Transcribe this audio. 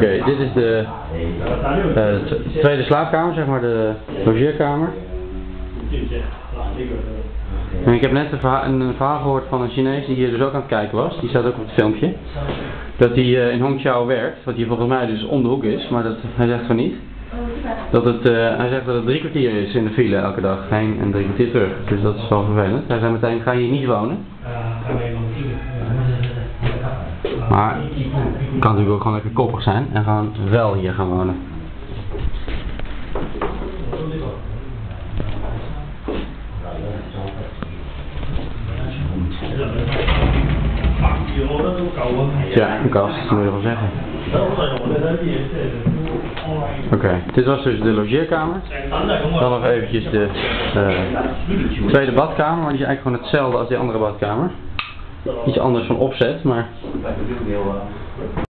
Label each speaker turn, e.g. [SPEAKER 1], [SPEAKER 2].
[SPEAKER 1] Oké, dit is de tweede slaapkamer, zeg maar de logeerkamer. En ik heb net een verhaal gehoord van een Chinees die hier dus ook aan het kijken was, die staat ook op het filmpje. Dat hij in Hongqiao werkt, wat hier volgens mij dus om de hoek is, maar hij zegt van niet. Hij zegt dat het 3 kwartier is in de file elke dag, heen en 3 kwartier terug. Dus dat is wel vervelend. Hij zei meteen, ga je hier niet wonen? Maar het kan natuurlijk ook gewoon lekker koppig zijn en gewoon wel hier gaan wonen. Ja, een kast, dat moet je wel zeggen. Oké, dit was dus de logeerkamer. Dan nog eventjes de tweede badkamer, maar die is eigenlijk gewoon hetzelfde als die andere badkamer. Iets anders van opzet, maar...